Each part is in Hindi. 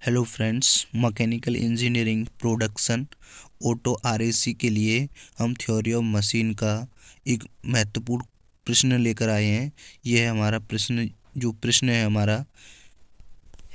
Hello friends, mechanical engineering production auto RAC के लिए हम थ्योरी ऑफ मशीन का एक महत्वपूर्ण प्रश्न लेकर आए हैं। यह है हमारा प्रश्न है हमारा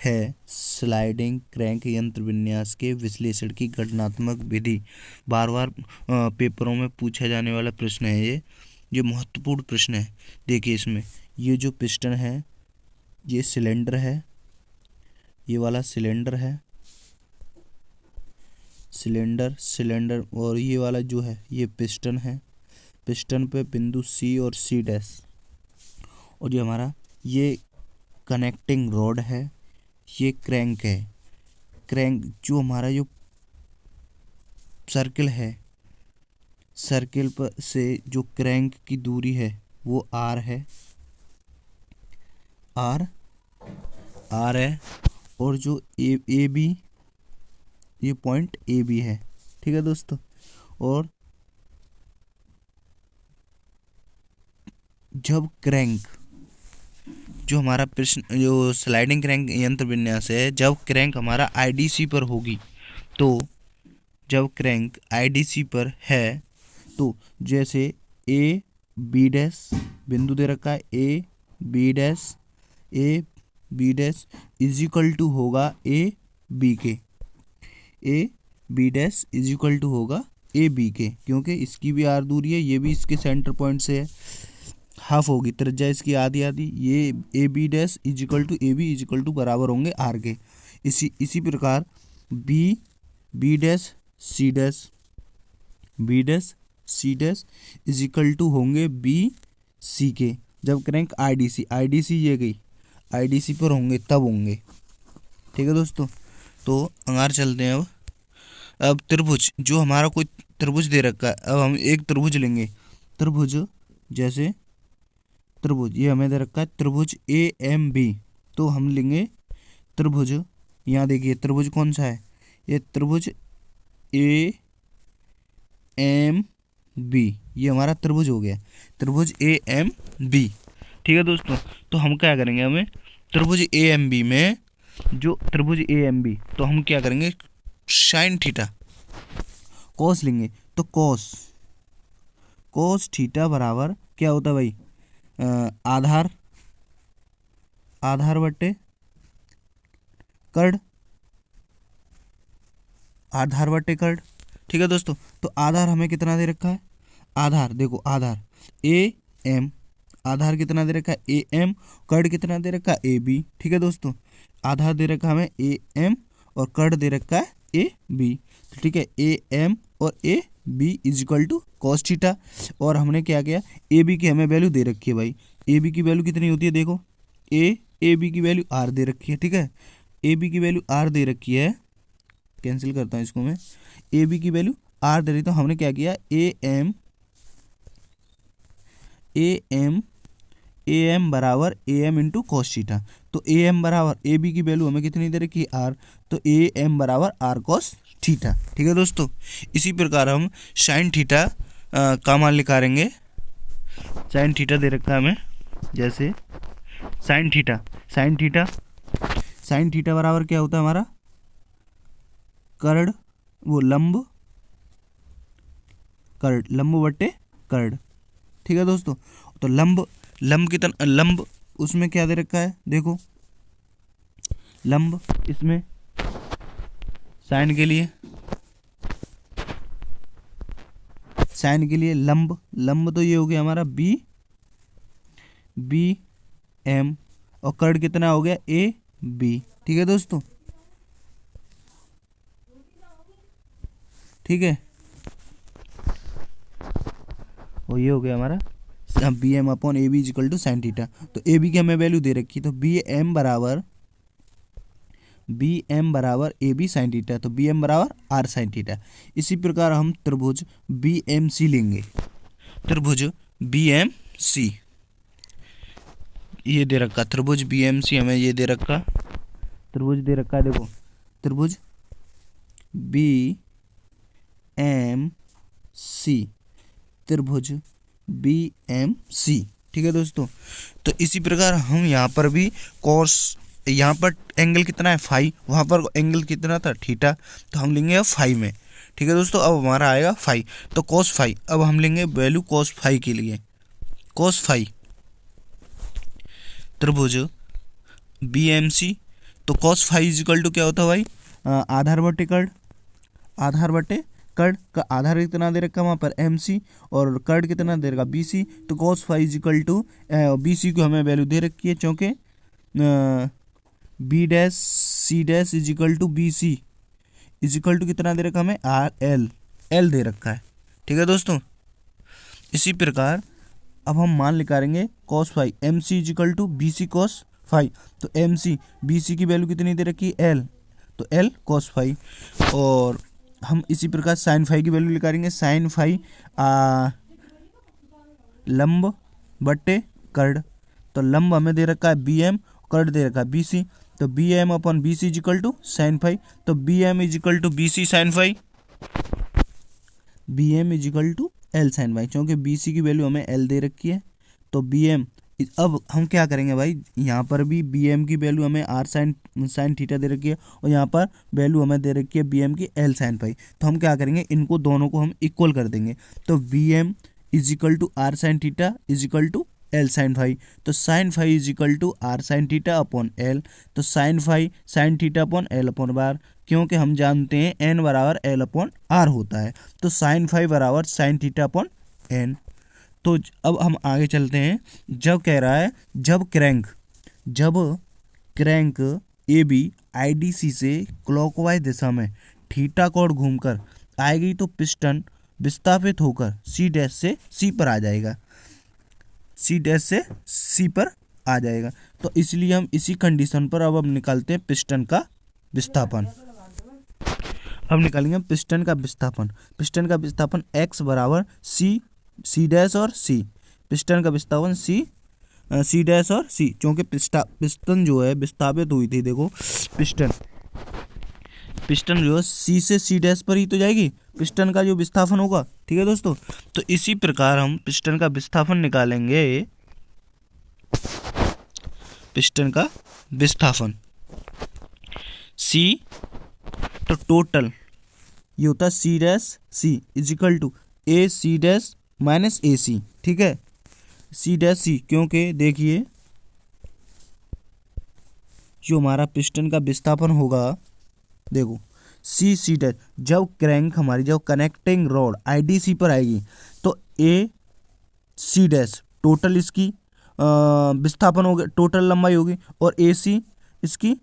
है स्लाइडिंग क्रैंक यंत्र विन्यास के विश्लेषण की गणनात्मक विधि। बार बार पेपरों में पूछा जाने वाला प्रश्न है ये महत्वपूर्ण प्रश्न है। देखिए, इसमें ये जो पिस्टन है, ये सिलेंडर है, ये वाला सिलेंडर है, सिलेंडर और ये वाला जो है ये पिस्टन है। पिस्टन पे बिंदु सी और सी डैश, और ये हमारा ये कनेक्टिंग रॉड है, ये क्रैंक है। क्रैंक जो हमारा जो सर्किल है, सर्किल पर से जो क्रैंक की दूरी है वो आर है, आर है। और जो ए बी, ये पॉइंट ए बी है, ठीक है दोस्तों। और जब क्रैंक जो हमारा प्रश्न जो स्लाइडिंग क्रैंक यंत्र विन्यास है, जब क्रैंक हमारा आईडीसी पर होगी, तो जब क्रैंक आईडीसी पर है तो जैसे ए बी डैश बिंदु दे रखा है, A B dash is equal to होगा ए बी के, A B dash is equal to होगा ए बी के, क्योंकि इसकी भी आर दूरी है, ये भी इसके सेंटर पॉइंट से है। हाफ होगी त्रिज्या इसकी आधी आधी, ये A B dash is equal to A B is equal to बराबर होंगे आर के। इसी प्रकार B dash C dash is equal to होंगे बी सी के। जब क्रैंक आईडीसी ये गई आईडीसी पर होंगे तब होंगे, ठीक है दोस्तों। तो अंगार चलते हैं। अब त्रिभुज, जो हमारा कोई त्रिभुज दे रखा है, अब हम एक त्रिभुज लेंगे। त्रिभुज जैसे त्रिभुज ये हमें दे रखा है त्रिभुज ए एम बी, तो हम लेंगे त्रिभुज, यहाँ देखिए त्रिभुज कौन सा है, ये त्रिभुज ए एम बी, ये हमारा त्रिभुज हो गया, त्रिभुज ए एम बी, ठीक है दोस्तों। तो हम क्या करेंगे, हमें त्रिभुज ए एम बी में जो त्रिभुज ए एम बी, तो हम क्या करेंगे साइन थीटा कॉस लेंगे। तो कॉस थीटा बराबर क्या होता है भाई, आधार बटे कर्ड, ठीक है दोस्तों। तो आधार हमें कितना दे रखा है, आधार देखो, आधार ए एम, आधार कितना दे रखा है ए एम, कर्ड कितना दे रखा है ए बी, ठीक है दोस्तों। आधार दे रखा है हमें ए एम और कर्ड दे रखा है ए बी, तो ठीक है, ए एम और A B is equal to cos theta. और हमने क्या किया, ए बी की हमें वैल्यू दे रखी है भाई, ए बी की वैल्यू कितनी होती है, देखो ए बी की वैल्यू आर दे रखी है, ठीक है, ए बी की वैल्यू आर दे रखी है, कैंसिल करता हूँ इसको मैं, ए बी की वैल्यू आर दे रही, तो हमने क्या किया ए एम बराबर A M into cos theta. तो ए एम बराबर ए बी की वैल्यू हमें कितनी दे रखी है आर, तो ए एम बराबर आर कॉस थीटा, ठीक है दोस्तों। इसी प्रकार हम साइन थीटा का मान निकालेंगे। साइन थीटा दे रखा है हमें, जैसे साइन थीटा बराबर क्या होता है हमारा, कर्ड वो लंब बटे कर्ड, ठीक है दोस्तों। तो लंब कितना, लंब उसमें क्या दे रखा है, देखो लंब इसमें साइन के लिए लंब तो ये हो गया हमारा बी एम, और कर्ड कितना हो गया ए बी, ठीक है दोस्तों, ठीक है। और ये हो गया हमारा B M upon A B is equal to sine theta. तो ए बी की हमें वैल्यू दे रखी, तो बी एम बराबर ए बी साइन थीटा, तो बी एम बराबर आर साइन थीटा। इसी प्रकार हम त्रिभुज बी एम सी लेंगे। त्रिभुज बी एम सी ये दे रखा, त्रिभुज बी एम सी हमें ये दे रखा, त्रिभुज दे रखा है, देखो त्रिभुज बी एम सी, त्रिभुज बी एम सी, ठीक है दोस्तों। तो इसी प्रकार हम यहाँ पर भी कॉस यहाँ पर एंगल कितना है फाई, वहाँ पर एंगल कितना था थीटा, तो हम लेंगे अब फाई में। ठीक है दोस्तों, अब हमारा आएगा फाई, तो कॉस फाई, अब हम लेंगे वैल्यू कॉस फाई के लिए। कॉस फाई त्रिभुज बी एम सी, तो कॉस फाई इजिकल टू क्या होता है भाई, आधार बटे कर्ण, आधार बटे कर्ण का आधार कितना दे रखा है वहाँ पर एम सी, और कर्ण कितना दे रखा बी सी, तो cos phi is equal to B C को हमें वैल्यू दे रखी है, चूँकि B dash C dash is equal to B C is equal to कितना दे रखा हमें आर एल, एल दे रखा है। ठीक है दोस्तों, इसी प्रकार अब हम मान निकालेंगे cos phi M C is equal to B C cos phi, तो एम सी बी सी की वैल्यू कितनी दे रखी है एल, तो एल कॉस फाई, और हम इसी प्रकार साइन फाई की वैल्यू निकालेंगे, साइन फाई लंब बट्टे कर्ण, तो लंब हमें दे रखा है बी एम, कर्ण दे रखा है बी सी, तो B M upon B C is equal to sine phi, तो B M equal to B C sine phi, B M equal to L sine phi, क्योंकि बी सी की वैल्यू हमें एल दे रखी है, तो बी एम, अब हम क्या करेंगे भाई, यहाँ पर भी बी एम की वैल्यू हमें आर साइन थीटा दे रखी है, और यहाँ पर वैल्यू हमें दे रखी है बी एम की एल साइन फाई, तो हम क्या करेंगे, इनको दोनों को हम इक्वल कर देंगे, तो B M equal to R sine theta equal to L sine phi, तो sine phi is equal to R sine theta upon L, तो sine phi sine theta upon L upon bar, क्योंकि हम जानते हैं एन बराबर एल अपॉन आर होता है, तो साइन फाई बराबर साइन थीटा अपॉन एन। तो अब हम आगे चलते हैं, जब कह रहा है जब crank A B I D C से क्लॉकवाइज दिशा में थीटा कोण घूमकर आएगी तो पिस्टन विस्थापित होकर सी डैश से सी पर आ जाएगा, सी डैश से सी पर आ जाएगा, तो इसलिए हम इसी कंडीशन पर अब हम निकालते हैं पिस्टन का विस्थापन। अब निकालेंगे पिस्टन का विस्थापन, पिस्टन का विस्थापन x बराबर सी डैश और सी, पिस्टन का विस्थापन सी डैश और सी, क्योंकि पिस्टन जो है विस्थापित हुई थी, देखो पिस्टन जो है सी से सी डैश पर ही तो जाएगी, पिस्टन का जो विस्थापन होगा। ठीक है दोस्तों, तो इसी प्रकार हम पिस्टन का विस्थापन निकालेंगे, पिस्टन का विस्थापन सी, तो टोटल ये होता है C dash C is equal to A C dash minus A C. ठीक है, सी डैश सी, क्योंकि देखिए जो हमारा पिस्टन का विस्थापन होगा, देखो सी डैश, जब क्रैंक हमारी जब कनेक्टिंग रॉड आईडीसी पर आएगी तो ए सी डैश टोटल इसकी विस्थापन होगा, टोटल लंबाई होगी, और ए सी इसकी,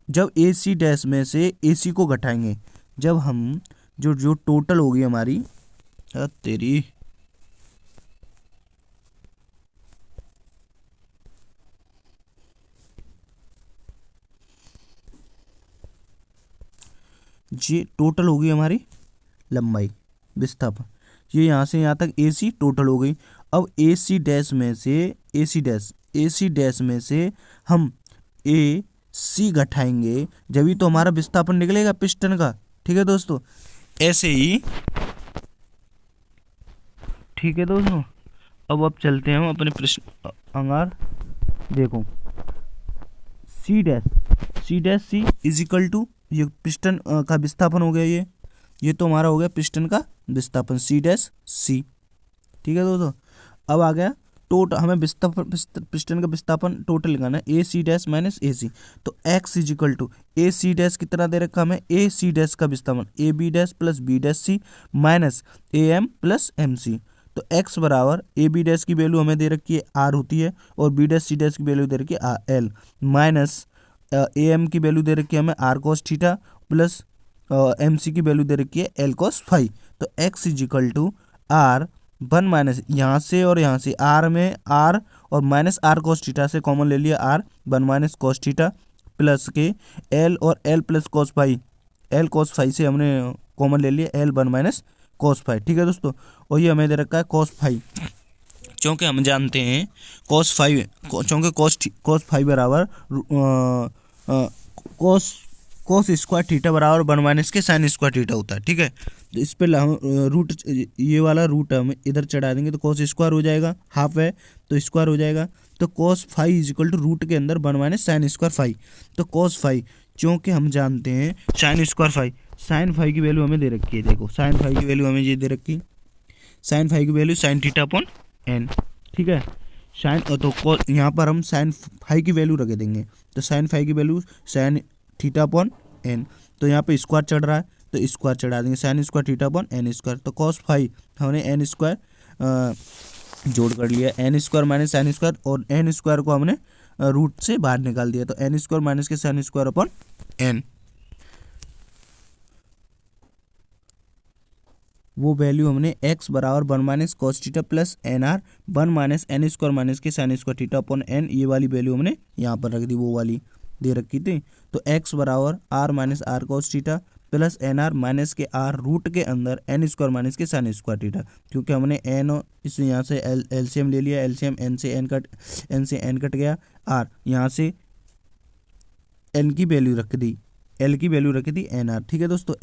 जब ए सी डैश में से ए सी को घटाएंगे, जब हम जो टोटल होगी हमारी तेरी ये टोटल होगी हमारी लंबाई विस्थापन, ये यहाँ से यहाँ तक ए सी टोटल हो गई। अब ए सी डैश में से हम ए सी घटाएंगे, जब ही तो हमारा विस्थापन निकलेगा पिस्टन का। ठीक है दोस्तों, ऐसे ही। ठीक है दोस्तों, अब चलते हैं हम अपने प्रश्न अंगार। देखो C dash C is equal to, ये पिस्टन का विस्थापन हो गया, ये तो हमारा हो गया पिस्टन का विस्थापन सी डैश सी। ठीक है दोस्तों, अब आ गया टोटल, हमें पिस्टन का विस्थापन टोटल निकालना है, ए C dash minus A C, तो X is equal to A C dash कितना दे रखा हमें, ए सी डैश का विस्थापन A B dash plus B dash C minus A M plus M C, तो x बराबर ए बी डैश की वैल्यू हमें दे रखी है आर होती है, और बी डैश सी डैश की वैल्यू दे रखी है एल, माइनस ए एम की वैल्यू दे रखी है हमें R cos theta, plus M C की वैल्यू दे रखी है एल कॉस फाई, तो x is equal to R one minus यहाँ से और यहाँ से आर में आर और माइनस आर कॉस थीटा से कॉमन ले लिया, R one minus cos theta plus के एल और L plus cos phi, L cos phi से हमने कॉमन ले लिया L one minus cos phi. ठीक है दोस्तों, और ये हमें दे रखा है कॉस फाई, क्योंकि हम जानते हैं कॉस फाई, क्योंकि कॉस फाई बराबर कॉस स्क्वायर थीटा बराबर वन माइनस के साइन स्क्वायर थीटा होता है। ठीक है, तो इस पर हम रूट, ये वाला रूट हम इधर चढ़ा देंगे तो कॉस स्क्वायर हो जाएगा, हाफ है तो स्क्वायर हो जाएगा, तो cos phi is equal to root के अंदर 1 माइनस साइन स्क्वायर फाई। तो कॉस फाई, चूँकि हम जानते हैं sine square phi, sine phi की वैल्यू हमें दे रखी है, देखो साइन फाई की वैल्यू हमें ये दे रखी, साइन फाई की value sine theta upon N, ठीक है। साइन तो यहाँ पर हम साइन फाई की वैल्यू रख देंगे, तो साइन फाई की value sine theta upon N, तो यहाँ पे स्क्वायर चढ़ रहा है तो स्क्वायर चढ़ा देंगे, sine square theta upon N square. तो कॉस फाई हमने एन स्क्वायर जोड़ कर लिया, N square minus sine square, और एन स्क्वायर को हमने रूट से बाहर निकाल दिया, तो एन स्क्वायर माइनस के साइन स्क्वायर अपॉन एन, वो वैल्यू हमने x बराबर 1 minus cos theta plus N R 1 minus N square minus के sine square theta upon N, ये वाली वैल्यू हमने यहाँ पर रख दी, वो वाली दे रखी थी। तो x बराबर R minus R cos theta plus N R minus के आर रूट के अंदर एन स्क्वायर माइनस के साइन स्क्वायर थीटा, क्योंकि हमने एन इस यहाँ से एलसीएम ले लिया, एलसीएम एन से एन कट गया, आर यहाँ से एन की वैल्यू रख दी, एल की वैल्यू रखी थी एन आर, ठीक है दोस्तों।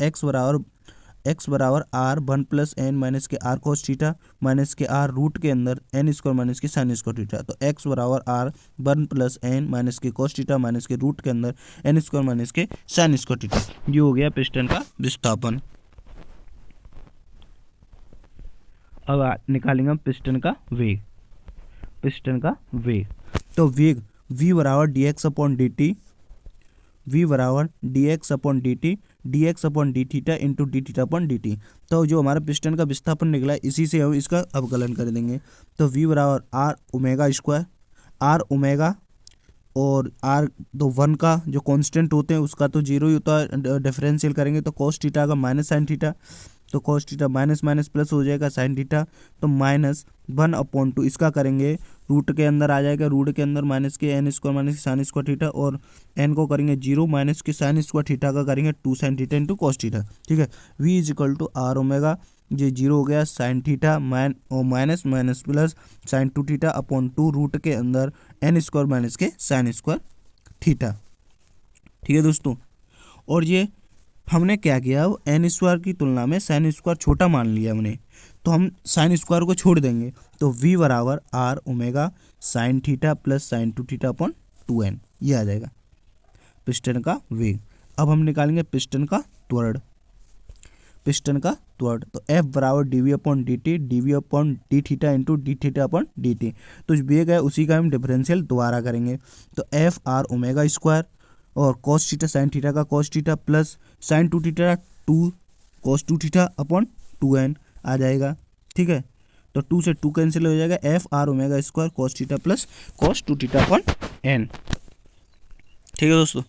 एक्स बराबर आर 1 प्लस एन माइनस के आर कॉस थीटा माइनस के आर रूट के अंदर एन स्क्वायर माइनस के साइन स्क्वायर थीटा, तो एक्स बराबर आर 1 प्लस एन माइनस के कॉस थीटा माइनस के रूट के अंदर एन स्क्वायर माइनस के साइन स्क्वायर थीटा, ये हो गया पिस्टन का विस्थापन। अब निकालेंगे हम पिस्टन का वेग, पिस्टन का वेग, तो वेग v बराबर D x upon D T, v बराबर D x upon D T, D x upon D theta into D theta upon D T. तो जो हमारा पिस्टन का विस्थापन निकला है इसी से हम इसका अवकलन कर देंगे, तो v बराबर R omega square, R omega और आर तो 1 का जो कांस्टेंट होते हैं उसका तो 0 ही होता है, डिफरेंशियल करेंगे तो कॉस थीटा का माइनस साइन थीटा, तो cos theta minus minus plus हो जाएगा साइन थीटा, तो -1/2 इसका करेंगे रूट के अंदर आ जाएगा, रूट के अंदर माइनस के एन स्क्वायर माइनस के साइन स्क्वायर थीटा, और एन को करेंगे 0 माइनस के साइन स्क्वायर थीटा का करेंगे 2 sine theta into cos theta, ठीक है। v is equal to R omega, ये 0 हो गया, sine theta minus minus plus sine 2 theta upon 2 root के अंदर एन स्क्वायर माइनस के साइन स्क्वायर थीटा, ठीक है दोस्तों। और ये हमने क्या किया, अब एन स्क्वायर की तुलना में साइन स्क्वायर छोटा मान लिया हमने, तो हम साइन स्क्वायर को छोड़ देंगे, तो v बराबर R omega sine theta plus sine 2 theta upon 2n, ये आ जाएगा पिस्टन का वेग। अब हम निकालेंगे पिस्टन का त्वरण, पिस्टन का त्वरण, तो f बराबर D V upon D T, D V upon D theta into D theta upon D T, तो जो वेग है उसी का हम डिफरेंशियल दोबारा करेंगे, तो f आर ओमेगा स्क्वायर और कॉस थीटा साइन थीटा का cos theta plus sine 2 theta 2 cos 2 theta upon 2n आ जाएगा, ठीक है। तो 2 से 2 कैंसिल हो जाएगा, f R omega square cos theta plus cos 2 theta upon n, ठीक है दोस्तों।